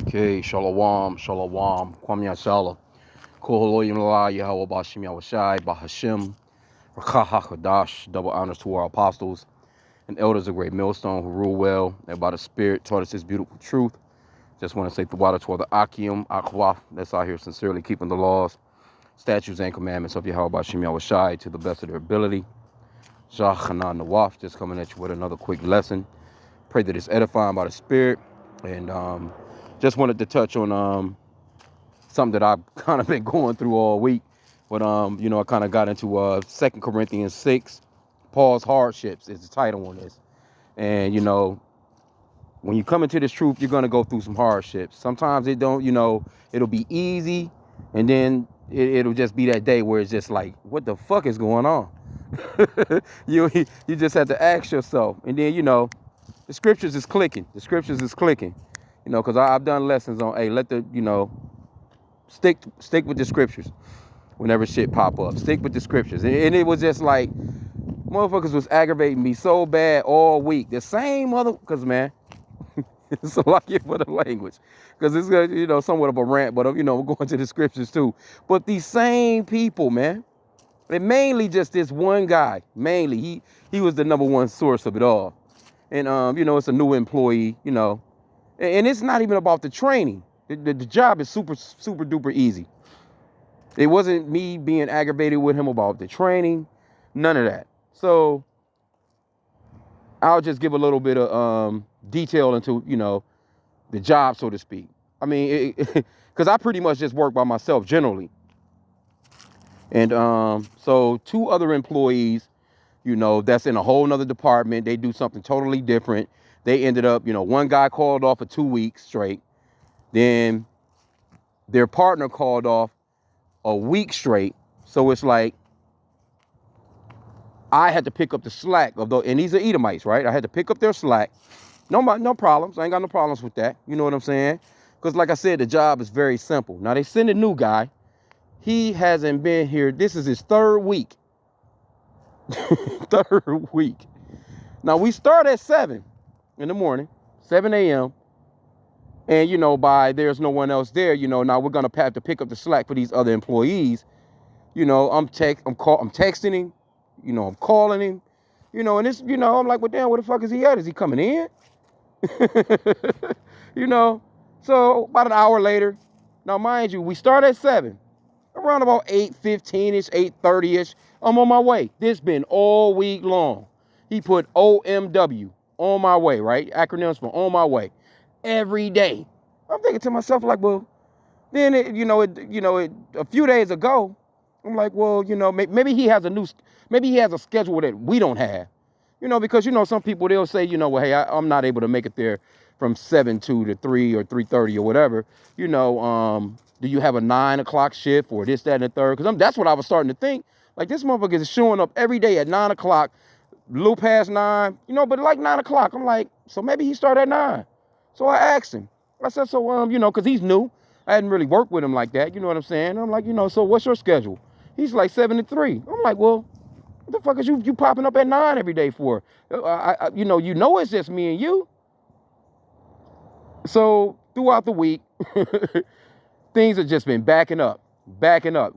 Okay, shalom, shalom, kwam yashala, koholoyim la Yahweh Bashim Yahushai, Bahashim, Rakaha Kadash, double honors to our apostles and elders of Great Millstone who rule well and by the Spirit taught us this beautiful truth. Just want to say the water to the H.I.M, that's out here sincerely keeping the laws, statutes, and commandments of Yahweh Bashim Yahushai to the best of their ability. Shachana Nawaf, just coming at you with another quick lesson. Pray that it's edifying by the Spirit. And just wanted to touch on something that I've kind of been going through all week. But I kind of got into 2 Corinthians 6, Paul's hardships is the title on this. And when you come into this truth, you're gonna go through some hardships. Sometimes it'll be easy, and then it'll just be that day where it's just like, what the fuck is going on? you just have to ask yourself, and then the scriptures is clicking. The scriptures is clicking. Because I've done lessons on, hey, stick with the scriptures whenever shit pop up. Stick with the scriptures. And it was just like, motherfuckers was aggravating me so bad all week. The same because, man, it's a lot for the language. Because it's, somewhat of a rant, but, we're going to the scriptures too. But these same people, man, and mainly just this one guy, mainly, he was the number one source of it all. And, it's a new employee, and it's not even about the training. The job is super, super duper easy. It wasn't me being aggravated with him about the training, none of that. So I'll just give a little bit of detail into, the job, so to speak. I mean, because I pretty much just work by myself generally. And so two other employees, that's in a whole nother department. They do something totally different. They ended up, one guy called off for 2 weeks straight. Then their partner called off a week straight. So it's like I had to pick up the slack and these are Edomites, right? I had to pick up their slack. No problems. I ain't got no problems with that. You know what I'm saying? Because like I said, the job is very simple. Now they send a new guy. He hasn't been here. This is his third week. Third week. Now we start at 7 in the morning, 7 a.m. And, by there's no one else there, now we're going to have to pick up the slack for these other employees. I'm texting him, I'm calling him, and it's, I'm like, well, damn, where the fuck is he at? Is he coming in? So about an hour later, now mind you, we start at 7, around about 8:15-ish, 8:30-ish, I'm on my way. This been all week long. He put OMW, on my way, right? Acronyms for on my way. Every day. I'm thinking to myself, like, well, then, a few days ago, I'm like, well, maybe he has a schedule that we don't have, because, some people, they'll say, well, hey, I'm not able to make it there from 7 to 3 or 3:30 or whatever, do you have a 9 o'clock shift or this, that, and the third? Because that's what I was starting to think. Like, this motherfucker is showing up every day at 9 o'clock, a little past 9, but like 9 o'clock. I'm like, so maybe he started at 9. So I asked him. I said, so, because he's new. I hadn't really worked with him like that. You know what I'm saying? I'm like, so what's your schedule? He's like 7 to 3. I'm like, well, what the fuck is you popping up at 9 every day for? It's just me and you. So throughout the week, things have just been backing up.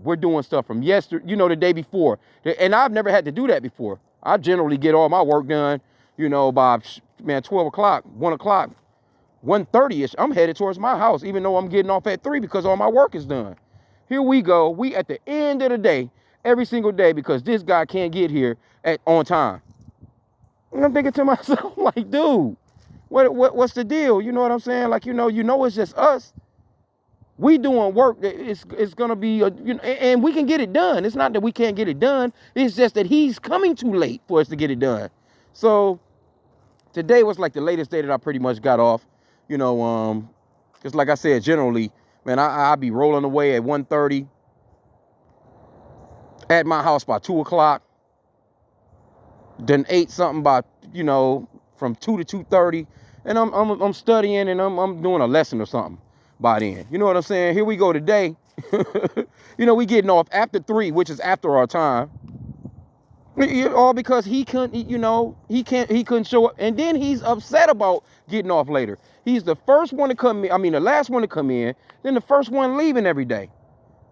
We're doing stuff from yesterday, the day before. And I've never had to do that before. I generally get all my work done, by, 12 o'clock, 1 o'clock, 1:30-ish. I'm headed towards my house, even though I'm getting off at 3 because all my work is done. Here we go. We at the end of the day, every single day, because this guy can't get here on time. And I'm thinking to myself, like, dude, what's the deal? You know what I'm saying? Like, it's just us. We doing work that it's gonna be, and we can get it done. It's not that we can't get it done. It's just that he's coming too late for us to get it done. So today was like the latest day that I pretty much got off. Because like I said, generally, man, I'll be rolling away at 1:30, at my house by 2 o'clock, then ate something by, from 2 to 2:30, and I'm studying and I'm doing a lesson or something by then. You know what I'm saying? Here we go today. We getting off after 3, which is after our time. All because he couldn't, he couldn't show up. And then he's upset about getting off later. He's the first one to come in. I mean, the last one to come in, then the first one leaving every day.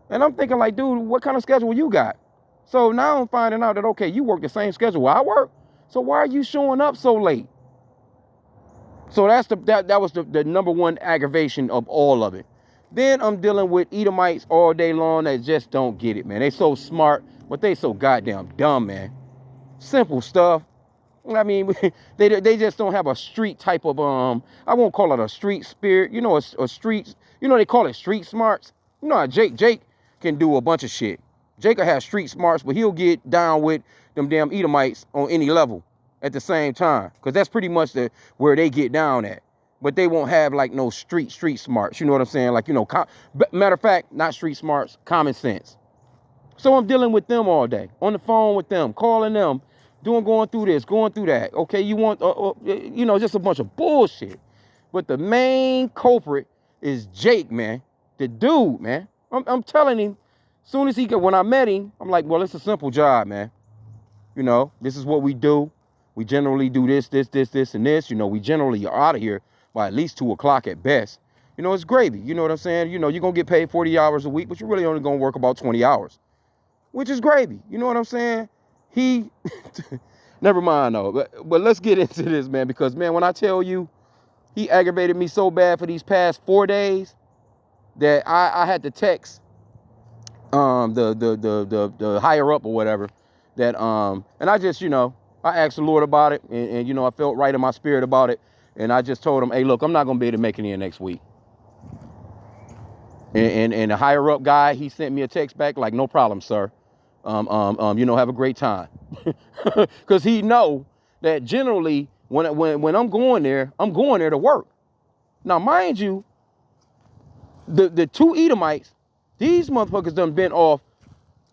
And I'm thinking like, dude, what kind of schedule you got? So now I'm finding out that, okay, you work the same schedule I work. So why are you showing up so late? So that was the number one aggravation of all of it. Then I'm dealing with Edomites all day long that just don't get it, man. They so smart, but they so goddamn dumb, man. Simple stuff. I mean, they just don't have a street type of, I won't call it a street spirit. You know, a street, they call it street smarts. You know how Jake can do a bunch of shit. Jake will have street smarts, but he'll get down with them damn Edomites on any level at the same time. Because that's pretty much where they get down at. But they won't have like no street smarts. You know what I'm saying? Like, matter of fact, not street smarts, common sense. So I'm dealing with them all day, on the phone with them, calling them, going through this, going through that. Okay, you want, just a bunch of bullshit. But the main culprit is Jake, man. The dude, man. I'm telling him, soon as when I met him, I'm like, well, it's a simple job, man. This is what we do. We generally do this, and this. We generally are out of here by at least 2 o'clock at best. It's gravy. You know what I'm saying? You're going to get paid 40 hours a week, but you're really only going to work about 20 hours, which is gravy. You know what I'm saying? Never mind though. But let's get into this, man, because, man, when I tell you he aggravated me so bad for these past 4 days that I had to text the higher up or whatever that and I just I asked the Lord about it, and I felt right in my spirit about it, and I just told him, hey, look, I'm not gonna be able to make it in next week. And the higher up guy, he sent me a text back like, no problem, sir. Have a great time, because he know that generally when I'm going there to work. Now, mind you, the 2 Edomites, these motherfuckers done been off.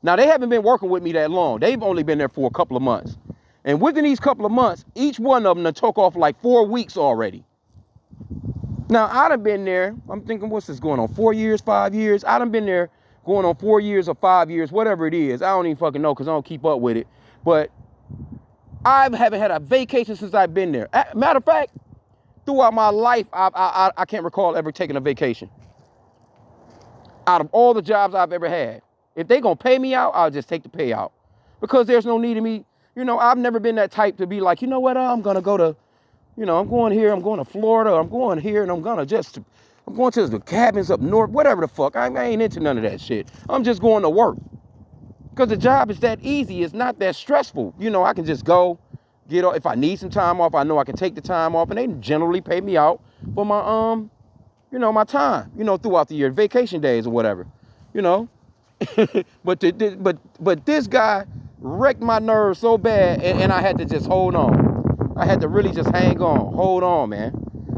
Now, they haven't been working with me that long. They've only been there for a couple of months. And within these couple of months, each one of them done took off like 4 weeks already. Now, I done been there. I'm thinking, what's this going on? 4 years, 5 years? I done been there going on 4 years or 5 years, whatever it is. I don't even fucking know because I don't keep up with it. But I haven't had a vacation since I've been there. Matter of fact, throughout my life, I can't recall ever taking a vacation. Out of all the jobs I've ever had, if they gonna pay me out, I'll just take the payout, because there's no need of me. I've never been that type to be like, you know what, I'm gonna go to, I'm going here, I'm going to Florida, I'm going here, and I'm going to the cabins up north, whatever the fuck. I ain't into none of that shit. I'm just going to work, because the job is that easy. It's not that stressful. I can just go, get off. If I need some time off, I know I can take the time off, and they generally pay me out for my my time, throughout the year, vacation days or whatever, but this guy wrecked my nerves so bad, and I had to just hold on. I had to really just hang on, hold on, man.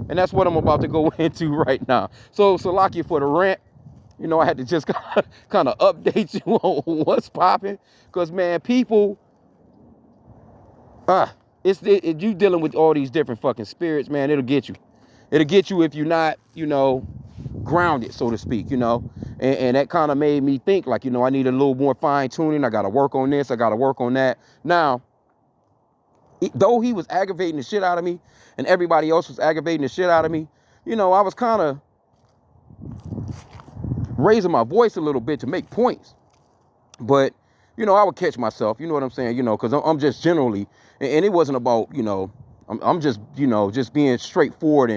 And that's what I'm about to go into right now. So Salakia for the rant. I had to just kind of update you on what's popping, because, man, people, you dealing with all these different fucking spirits, man. It'll get you. It'll get you if you're not, grounded, so to speak, and that kind of made me think like, I need a little more fine tuning. I got to work on this. I got to work on that. Now, though he was aggravating the shit out of me and everybody else was aggravating the shit out of me, I was kind of raising my voice a little bit to make points. But, I would catch myself, you know what I'm saying, because I'm just generally, and it wasn't about, I'm just, just being straightforward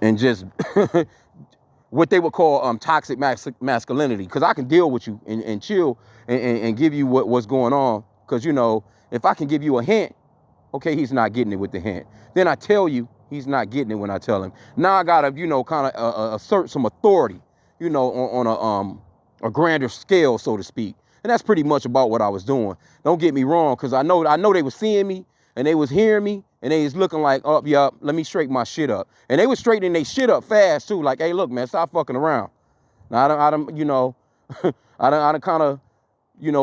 and just what they would call toxic masculinity, because I can deal with you and chill and give you what's going on, because, if I can give you a hint, okay, he's not getting it with the hint. Then I tell you, he's not getting it when I tell him. Now I gotta, kind of assert some authority, on a grander scale, so to speak. And that's pretty much about what I was doing. Don't get me wrong, because I know they was seeing me and they was hearing me and they was looking like, oh, yeah, let me straighten my shit up. And they was straightening their shit up fast too. Like, hey, look, man, stop fucking around. Now I done kind of,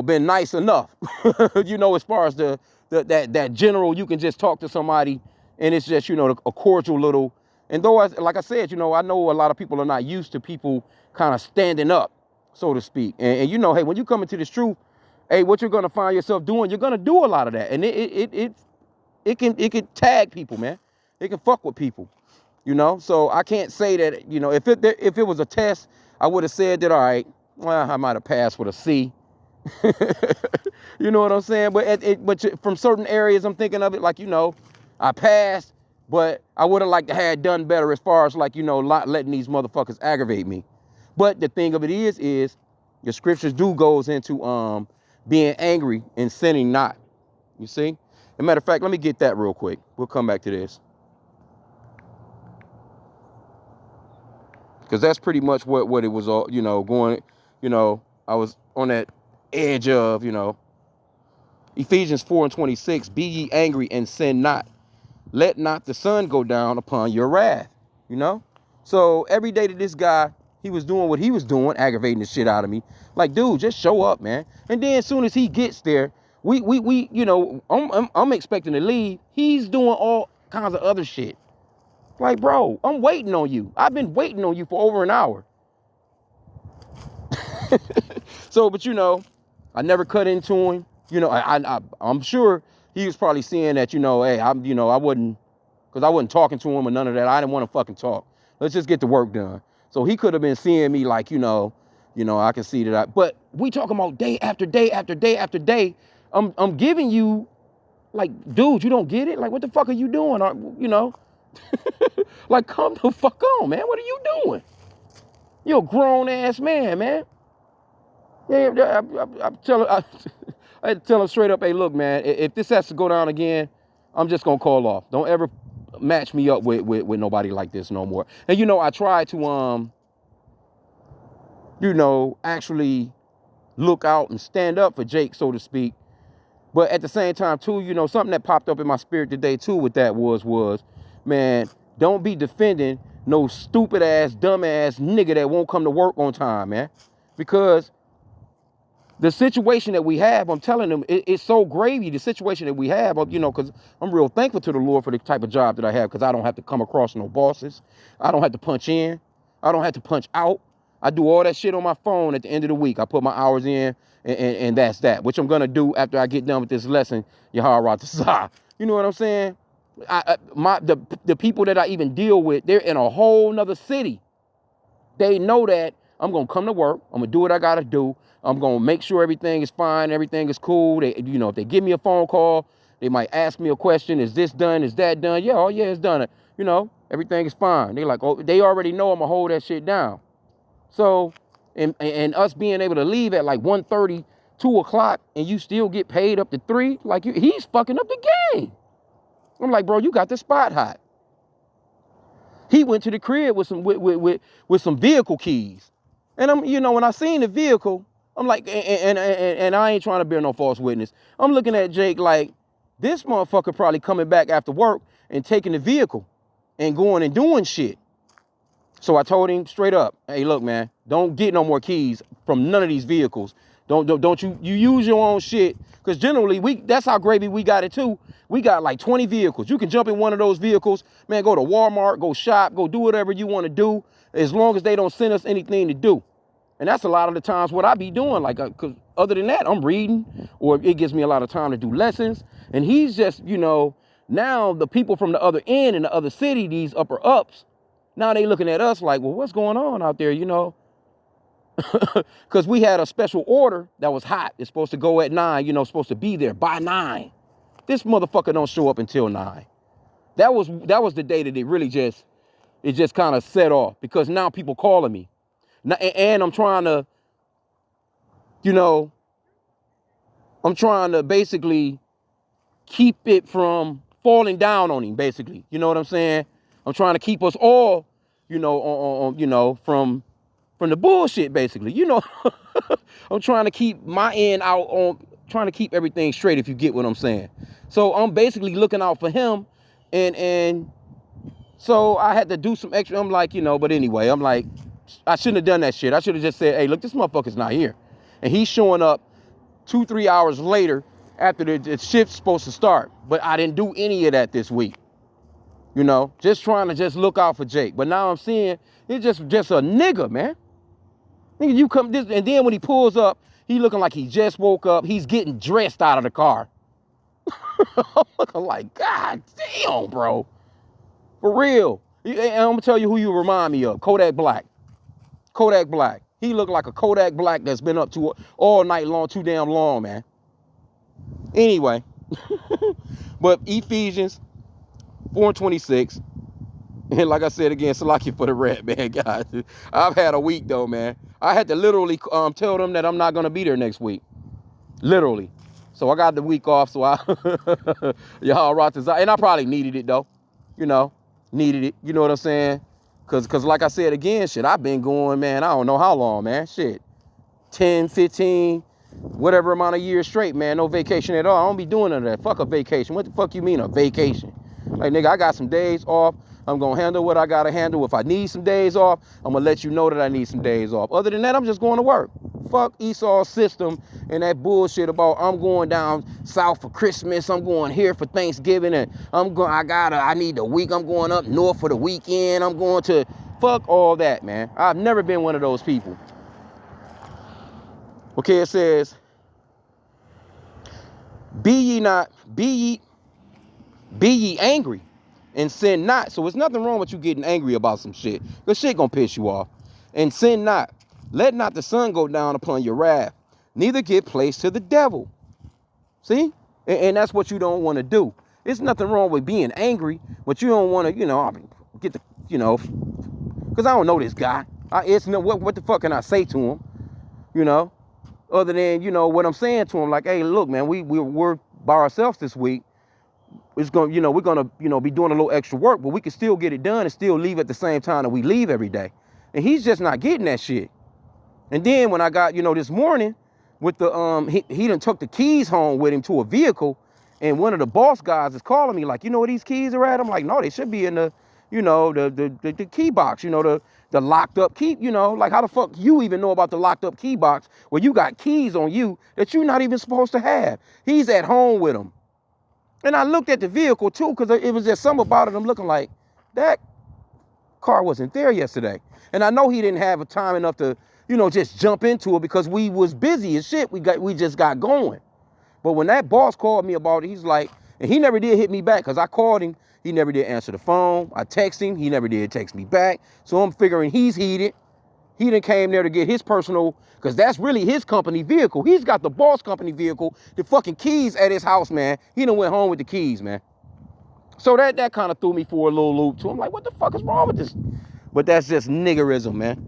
been nice enough, as far as that general, you can just talk to somebody and it's just, a cordial little. And though, like I said, I know a lot of people are not used to people kind of standing up, so to speak. And hey, when you come into this truth, hey, what you're gonna find yourself doing, you're gonna do a lot of that. And it can tag people, man. It can fuck with people, you know? So I can't say that, you know, if it was a test, I would have said that, all right, well, I might have passed with a C. You know what I'm saying? But from certain areas, I'm thinking of it like, you know, I passed, but I would have liked to have done better as far as like, you know, not letting these motherfuckers aggravate me. But the thing of it is the scriptures do goes into being angry and sinning not. You see? As a matter of fact, let me get that real quick. We'll come back to this. Because that's pretty much what it was all, you know, going, you know, I was on that edge of, you know, Ephesians 4:26, be ye angry and sin not. Let not the sun go down upon your wrath, you know? So every day that this guy, he was doing what he was doing, aggravating the shit out of me. Like, dude, just show up, man. And then as soon as he gets there, we you know, I'm expecting to leave. He's doing all kinds of other shit. Like, bro, I'm waiting on you. I've been waiting on you for over an hour. So, but you know, I never cut into him. You know, I'm sure he was probably seeing that, you know, hey, I wasn't talking to him or none of that. I didn't want to fucking talk. Let's just get the work done. So he could have been seeing me like, you know, I can see that. But we talking about day after day after day after day. I'm giving you, like, dude, you don't get it? Like, what the fuck are you doing? You know, like, come the fuck on, man. What are you doing? You're a grown ass man, man. Yeah, I tell him straight up, hey, look, man, if this has to go down again, I'm just gonna call off. Don't ever match me up with nobody like this no more. And you know, I try to you know, actually look out and stand up for Jake, so to speak. But at the same time, too, you know, something that popped up in my spirit today, too, with that was, man, don't be defending no stupid ass, dumb ass nigga that won't come to work on time, man. Because the situation that we have, I'm telling them, it's so gravy, the situation that we have, you know, because I'm real thankful to the Lord for the type of job that I have, because I don't have to come across no bosses. I don't have to punch in. I don't have to punch out. I do all that shit on my phone at the end of the week. I put my hours in, and that's that, which I'm going to do after I get done with this lesson, Yahara Tazah. You know what I'm saying? The people that I even deal with, they're in a whole nother city. They know that I'm going to come to work. I'm going to do what I got to do. I'm going to make sure everything is fine. Everything is cool. They, you know, if they give me a phone call, they might ask me a question. Is this done? Is that done? Yeah, oh yeah, it's done. You know, everything is fine. They like, oh, they already know I'm going to hold that shit down. So, and us being able to leave at like 1:30, 2 o'clock, and you still get paid up to 3, like he's fucking up the game. I'm like, bro, you got the spot hot. He went to the crib with some vehicle keys. And I'm, you know, when I seen the vehicle, I'm like, and I ain't trying to bear no false witness. I'm looking at Jake like, this motherfucker probably coming back after work and taking the vehicle and going and doing shit. So I told him straight up, hey, look, man, don't get no more keys from none of these vehicles. Don't you use your own shit. Because generally, that's how gravy we got it too. We got like 20 vehicles. You can jump in one of those vehicles, man, go to Walmart, go shop, go do whatever you want to do, as long as they don't send us anything to do. And that's a lot of the times what I be doing. Like, because other than that, I'm reading, or it gives me a lot of time to do lessons. And he's just, you know, now the people from the other end in the other city, these upper ups, now they looking at us like, well, what's going on out there, you know? Because we had a special order that was hot. It's supposed to go at 9, you know, supposed to be there by 9. This motherfucker don't show up until 9. That was the day that it just kind of set off, because now people calling me. And I'm trying to, you know, basically keep it from falling down on him, basically. You know what I'm saying? I'm trying to keep us all, you know, on you know, from the bullshit, basically. You know, I'm trying to keep my end out on, trying to keep everything straight, if you get what I'm saying. So I'm basically looking out for him, and so I had to do some extra. I'm like, you know, but anyway, I'm like, I shouldn't have done that shit. I should have just said, hey, look, this motherfucker's not here. And he's showing up 2-3 hours later after the shift's supposed to start. But I didn't do any of that this week. You know, just trying to just look out for Jake. But now I'm seeing it's just a nigga, man. Nigga, you come this, and then when he pulls up, He looking like he just woke up. He's getting dressed out of the car. I'm looking like, God damn, bro. For real. And I'm going to tell you who you remind me of. Kodak Black. Kodak Black. He looked like a Kodak Black that's been up to all night long, too damn long, man. Anyway. But Ephesians 4:26. And like I said again, Salaki for the red, man. God, I've had a week, though, man. I had to literally tell them that I'm not going to be there next week. Literally. So I got the week off, so y'all rock this out. And I probably needed it, though. You know, needed it. You know what I'm saying? Because like I said again, shit, I've been going, man, I don't know how long, man. Shit, 10, 15, whatever amount of years straight, man. No vacation at all. I don't be doing none of that. Fuck a vacation. What the fuck you mean a vacation? Like, nigga, I got some days off. I'm going to handle what I got to handle. If I need some days off, I'm going to let you know that I need some days off. Other than that, I'm just going to work. Fuck Esau's system and that bullshit about I'm going down south for Christmas. I'm going here for Thanksgiving. And I need the week. I'm going up north for the weekend. I'm going to fuck all that, man. I've never been one of those people. Okay, it says, be ye angry and sin not. So there's nothing wrong with you getting angry about some shit. Because shit gonna piss you off. And sin not. Let not the sun go down upon your wrath, neither give place to the devil. See? And that's what you don't want to do. There's nothing wrong with being angry, but you don't want to, get the, because I don't know this guy. What the fuck can I say to him, other than, what I'm saying to him, like, hey, look, man, we're by ourselves this week. It's going, we're going to, be doing a little extra work, but we can still get it done and still leave at the same time that we leave every day. And he's just not getting that shit. And then when I got, this morning with the, he done took the keys home with him to a vehicle, and one of the boss guys is calling me like, where these keys are at? I'm like, no, they should be in the, the key box, the locked up key, like how the fuck you even know about the locked up key box where you got keys on you that you're not even supposed to have. He's at home with them. And I looked at the vehicle too, because it was just something about it. I'm looking like, that car wasn't there yesterday. And I know he didn't have time enough to, just jump into it because we was busy as shit. We just got going. But when that boss called me about it, he's like, and he never did hit me back because I called him. He never did answer the phone. I texted him. He never did text me back. So I'm figuring he's heated. He done came there to get his personal, because that's really his company vehicle. He's got the boss company vehicle, the fucking keys at his house, man. He done went home with the keys, man. So that kind of threw me for a little loop too. I'm like, what the fuck is wrong with this? But that's just niggerism, man.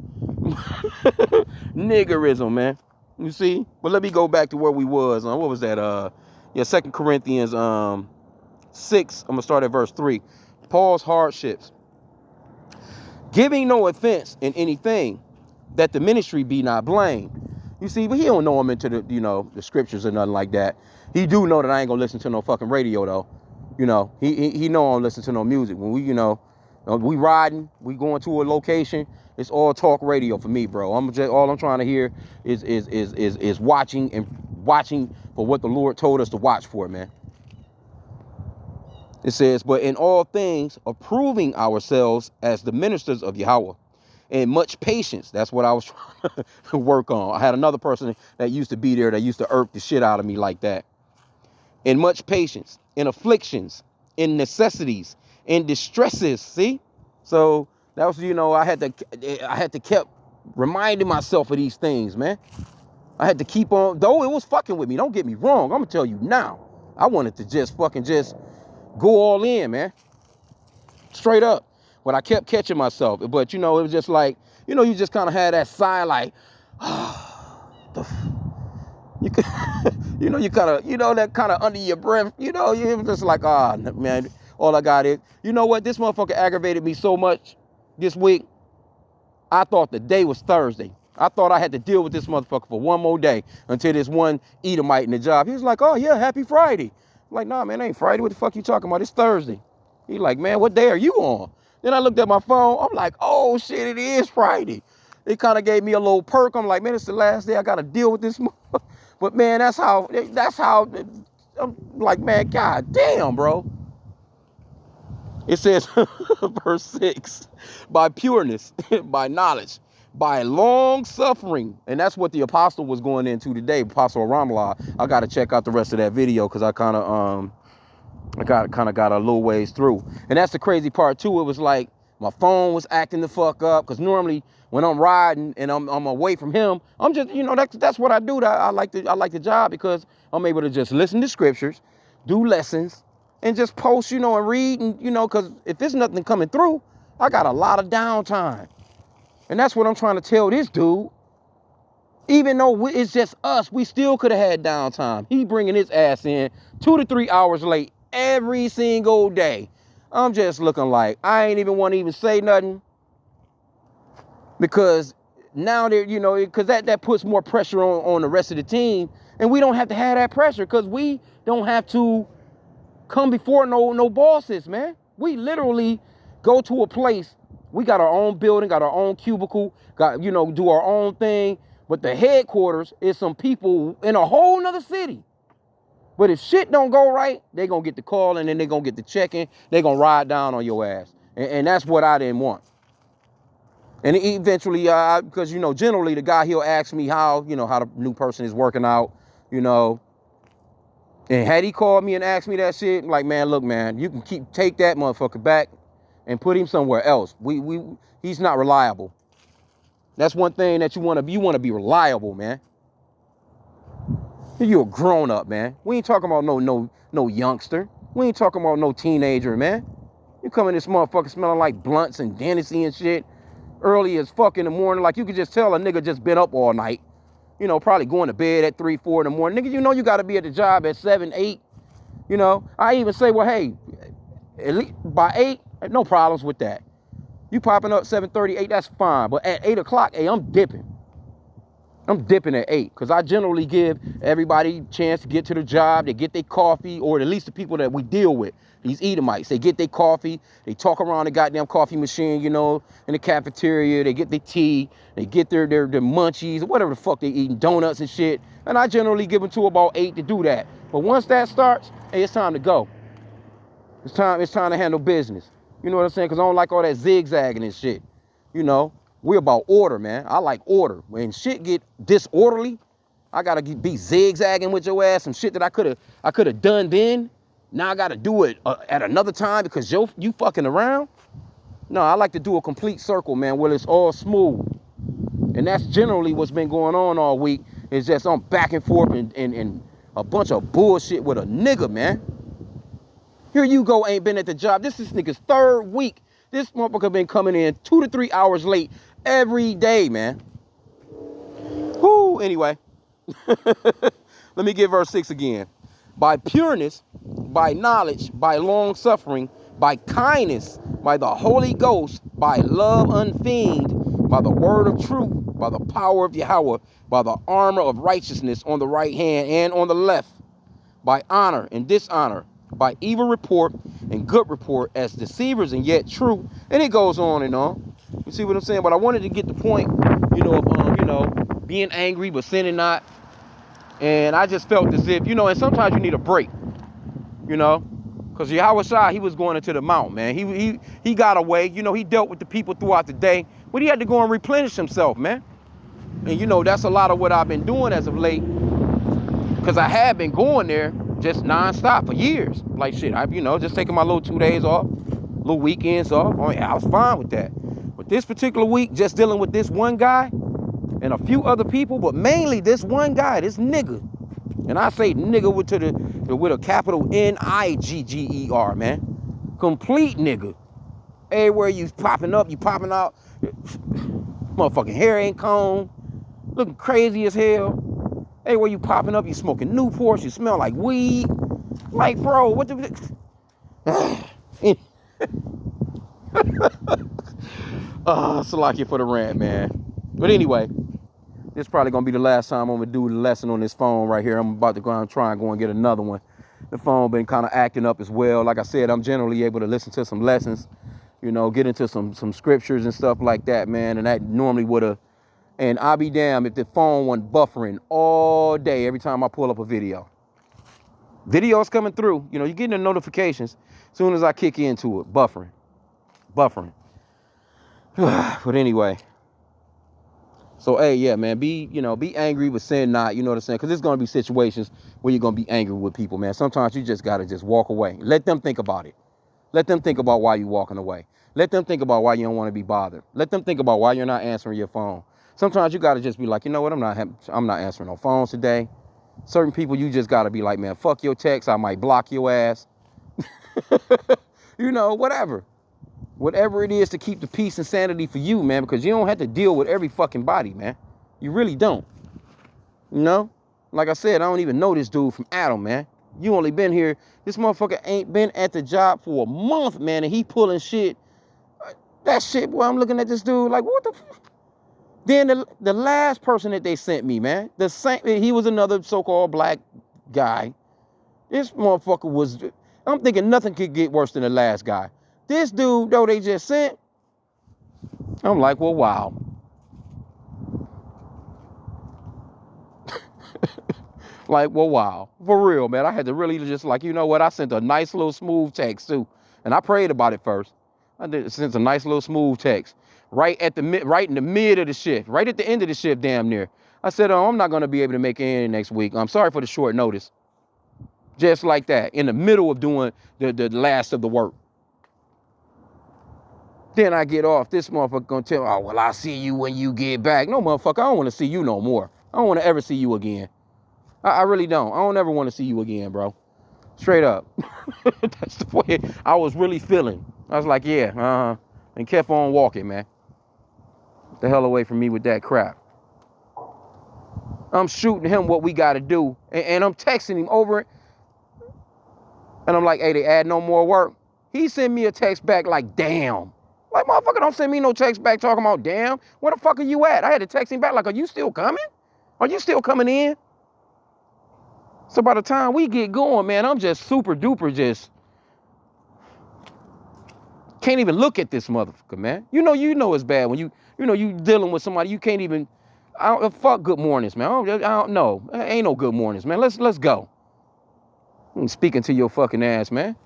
Niggerism, man. You see? But let me go back to where we was. What was that? 2 Corinthians 6. I'm going to start at verse 3. Paul's hardships. Giving no offense in anything, that the ministry be not blamed. You see, but he don't know him into the, the scriptures or nothing like that. He do know that I ain't gonna listen to no fucking radio though. He know I don't listen to no music. When we, we riding, we going to a location, it's all talk radio for me, bro. All I'm trying to hear is watching for what the Lord told us to watch for, man. It says, but in all things, approving ourselves as the ministers of Yahweh, and much patience. That's what I was trying to work on. I had another person that used to be there that used to irk the shit out of me like that. In much patience, in afflictions, in necessities, in distresses. See? So that was, I had to keep reminding myself of these things, man. I had to keep on, though it was fucking with me. Don't get me wrong. I'm gonna tell you now. I wanted to just go all in, man. Straight up. But I kept catching myself. But, it was just like, you just kind of had that sigh like, you could, you kind of, that kind of under your breath, you was just like, man, all I got is, you know what? This motherfucker aggravated me so much this week. I thought the day was Thursday. I thought I had to deal with this motherfucker for one more day until this one Edomite in the job. He was like, oh, yeah, happy Friday. I'm like, nah, man, it ain't Friday. What the fuck you talking about? It's Thursday. He's like, man, what day are you on? Then I looked at my phone. I'm like, oh, shit, it is Friday. It kind of gave me a little perk. I'm like, man, it's the last day I got to deal with this. But, man, that's how, I'm like, man, god damn, bro. It says, verse 6, by pureness, by knowledge, by long suffering. And that's what the apostle was going into today, Apostle Ramla. I got to check out the rest of that video because I kind of got a little ways through. And that's the crazy part too. It was like my phone was acting the fuck up because normally when I'm riding and I'm away from him, I'm just, you know, that's what I do. I like the job because I'm able to just listen to scriptures, do lessons, and just post, you know, and read, and you know, because if there's nothing coming through, I got a lot of downtime. And that's what I'm trying to tell this dude. Even though it's just us, we still could have had downtime. He bringing his ass in 2 to 3 hours late every single day. I'm just looking like I ain't even want to even say nothing because now they're, you know, because that puts more pressure on the rest of the team, and we don't have to have that pressure because we don't have to come before no bosses, man. We literally go to a place. We got our own building, got our own cubicle, got, you know, do our own thing. But the headquarters is some people in a whole nother city. But if shit don't go right, they gonna get the call and then they gonna get the check-in. They gonna ride down on your ass. And that's what I didn't want. And eventually, because, you know, generally the guy, he'll ask me how, you know, how the new person is working out, you know. And had he called me and asked me that shit, I'm like, man, look, man, you can take that motherfucker back and put him somewhere else. He's not reliable. That's one thing that you want to be reliable, man. You're a grown up, man. We ain't talking about no youngster. We ain't talking about no teenager, man. You come in this motherfucker smelling like blunts and Dennessy and shit early as fuck in the morning. Like you could just tell a nigga just been up all night. You know, probably going to bed at 3, 4 in the morning. Nigga, you know you got to be at the job at 7, 8. You know, I even say, well, hey, at least by 8, no problems with that. You popping up 7:30, 8, that's fine. But at 8 o'clock, hey, I'm dipping. I'm dipping at 8 because I generally give everybody a chance to get to the job. They get their coffee, or at least the people that we deal with, these Edomites. They get their coffee. They talk around the goddamn coffee machine, you know, in the cafeteria. They get their tea. They get their munchies, or whatever the fuck they eating, donuts and shit. And I generally give them to about 8 to do that. But once that starts, hey, it's time to go. It's time to handle business. You know what I'm saying? Because I don't like all that zigzagging and shit. You know, we're about order, man. I like order. When shit get disorderly, I gotta be zigzagging with your ass. Some shit that I could have done then. Now I gotta do it at another time because you fucking around. No, I like to do a complete circle, man, where it's all smooth. And that's generally what's been going on all week. It's just I'm back and forth and a bunch of bullshit with a nigga, man. Here you go, ain't been at the job. This is nigga's 3rd week. This motherfucker been coming in 2 to 3 hours late every day, man. Whoo, anyway. Let me get verse 6 again. By pureness, by knowledge, by long suffering, by kindness, by the Holy Ghost, by love unfeigned, by the word of truth, by the power of Yahweh, by the armor of righteousness on the right hand and on the left, by honor and dishonor, by evil report and good report, as deceivers and yet true. And it goes on and on. You see what I'm saying? But I wanted to get the point, you know, of being angry but sinning not. And I just felt as if, you know, and sometimes you need a break, you know, because Yahweh Shai, he was going into the mount, man. He got away. You know, he dealt with the people throughout the day, but he had to go and replenish himself, man. And, you know, that's a lot of what I've been doing as of late, because I had been going there just nonstop for years. Like shit, you know, just taking my little 2 days off, little weekends off. I mean, I was fine with that. But this particular week, just dealing with this one guy and a few other people, but mainly this one guy, this nigga. And I say nigga with a capital N-I-G-G-E-R, man. Complete nigga. Everywhere you popping up, you popping out. Motherfucking hair ain't combed. Looking crazy as hell. Everywhere you popping up, you smoking Newports, you smell like weed. Like, bro, what the... Salakia for the rant, man. But anyway, this is probably going to be the last time I'm going to do the lesson on this phone right here. I'm about to go and try and go and get another one. The phone been kind of acting up as well. Like I said, I'm generally able to listen to some lessons, you know, get into some scriptures and stuff like that, man. And that normally would have... And I'll be damned if the phone wasn't buffering all day every time I pull up a video. Videos coming through, you know, you're getting the notifications as soon as I kick into it, buffering. But anyway, So, hey, yeah, man, be angry, but sin not, you know what I'm saying? Because there's going to be situations where you're going to be angry with people, man. Sometimes you just got to just walk away. Let them think about it. Let them think about why you're walking away. Let them think about why you don't want to be bothered. Let them think about why you're not answering your phone. Sometimes you got to just be like, you know what, I'm not answering no phones today. Certain people, you just got to be like, man, fuck your text. I might block your ass. You know, whatever. Whatever it is to keep the peace and sanity for you, man, because you don't have to deal with every fucking body, man. You really don't. You know? Like I said, I don't even know this dude from Adam, man. You only been here. This motherfucker ain't been at the job for a month, man, and he pulling shit. That shit, boy, I'm looking at this dude like, what the fuck? Then the last person that they sent me, man, he was another so-called black guy. This motherfucker was, I'm thinking nothing could get worse than the last guy. This dude, though, they just sent, I'm like, well, wow. Like, well, wow. For real, man. I had to really just like, you know what? I sent a nice little smooth text, too. And I prayed about it first. I sent a nice little smooth text. Right in the mid of the shift. Right at the end of the shift, damn near. I said, oh, I'm not going to be able to make it in next week. I'm sorry for the short notice. Just like that. In the middle of doing the last of the work. Then I get off. This motherfucker gonna tell me, oh, well, I'll see you when you get back. No, motherfucker, I don't want to see you no more. I don't want to ever see you again. I really don't. I don't ever want to see you again, bro. Straight up. That's the way I was really feeling. I was like, yeah, and kept on walking, man. Get the hell away from me with that crap. I'm shooting him what we got to do, and I'm texting him over it. And I'm like, hey, they add no more work. He sent me a text back like, damn. Like, motherfucker, don't send me no text back talking about, damn. Where the fuck are you at? I had to text him back like, are you still coming? Are you still coming in? So by the time we get going, man, I'm just super duper just can't even look at this motherfucker, man. You know it's bad when you dealing with somebody you can't even. Fuck good mornings, man. I don't know. Ain't no good mornings, man. Let's go. I'm speaking to your fucking ass, man.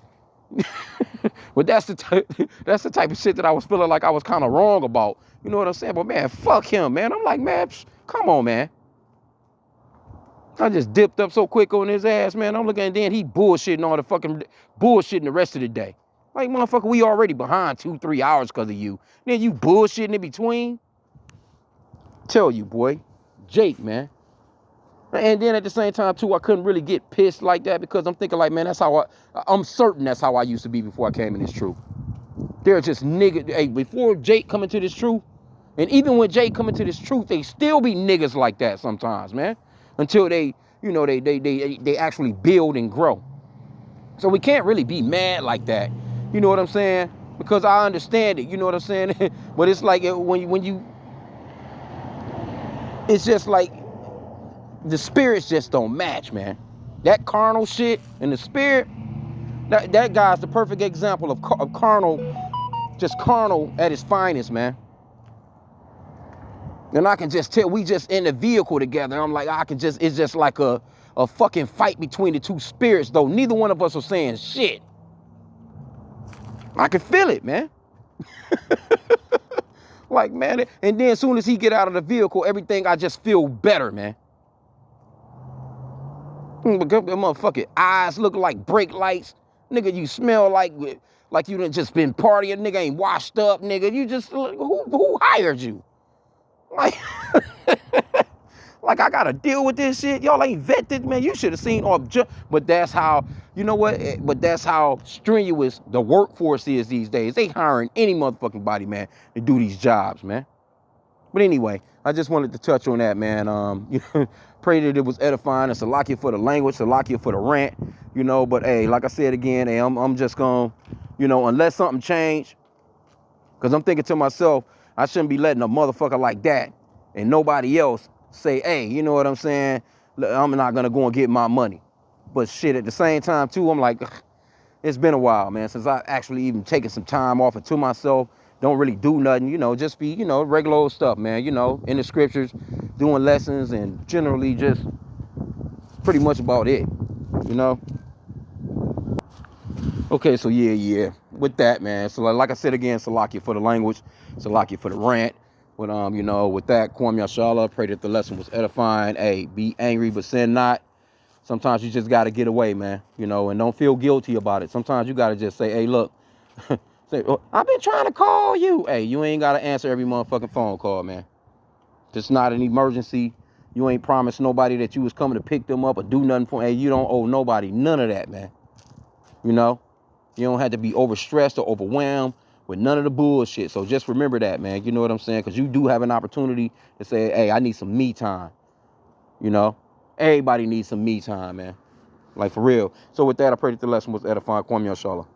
But that's the type of shit that I was feeling like I was kind of wrong about. You know what I'm saying? But man, fuck him, man. I'm like, man, come on, man. I just dipped up so quick on his ass, man. I'm looking, and then he bullshitting all the fucking bullshitting the rest of the day. Like, motherfucker, we already behind 2-3 hours because of you. Then you bullshitting in between. Tell you, boy. Jake, man. And then at the same time, too, I couldn't really get pissed like that because I'm thinking like, man, I'm certain that's how I used to be before I came in this truth. They're just niggas. Hey, before Jake come into this truth, and even when Jake come into this truth, they still be niggas like that sometimes, man. Until they actually build and grow. So we can't really be mad like that. You know what I'm saying? Because I understand it. You know what I'm saying? But it's like when you, it's just like the spirits just don't match, man. That carnal shit and the spirit, that guy's the perfect example of carnal, just carnal at its finest, man. And I can just tell, we just in the vehicle together. I'm like, it's just like a fucking fight between the two spirits, though. Neither one of us are saying shit. I can feel it, man. Like, man, and then as soon as he get out of the vehicle, everything, I just feel better, man. The motherfucking eyes look like brake lights. Nigga, you smell like you done just been partying. Nigga ain't washed up, nigga. You just, who hired you? Like, like I gotta deal with this shit. Y'all ain't vetted, man. You should have seen but that's how, you know what? But that's how strenuous the workforce is these days. They hiring any motherfucking body, man, to do these jobs, man. But anyway, I just wanted to touch on that, man. Pray that it was edifying. And Salakia for the language, Salakia for the rant, you know. But hey, like I said again, hey, I'm just gonna, unless something change, because I'm thinking to myself, I shouldn't be letting a motherfucker like that and nobody else say, hey, you know what I'm saying? I'm not going to go and get my money. But shit, at the same time, too, I'm like, it's been a while, man, since I actually even taken some time off to myself. Don't really do nothing, just be, regular old stuff, man, in the scriptures, doing lessons and generally just pretty much about it, Okay, so yeah. With that, man. So like I said again, Salakia for the language, Salakia for the rant. But you know, with that, Kwam Yashala, pray that the lesson was edifying. Hey, be angry but sin not. Sometimes you just gotta get away, man. You know, and don't feel guilty about it. Sometimes you gotta just say, hey, look, say, oh, I've been trying to call you. Hey, you ain't gotta answer every motherfucking phone call, man. If it's not an emergency, you ain't promised nobody that you was coming to pick them up or do nothing for. Hey, you don't owe nobody none of that, man. You know, you don't have to be overstressed or overwhelmed with none of the bullshit. So just remember that, man. You know what I'm saying? Because you do have an opportunity to say, hey, I need some me time. You know, everybody needs some me time, man. Like, for real. So with that, I pray that the lesson was edifying. Kwame Yashala.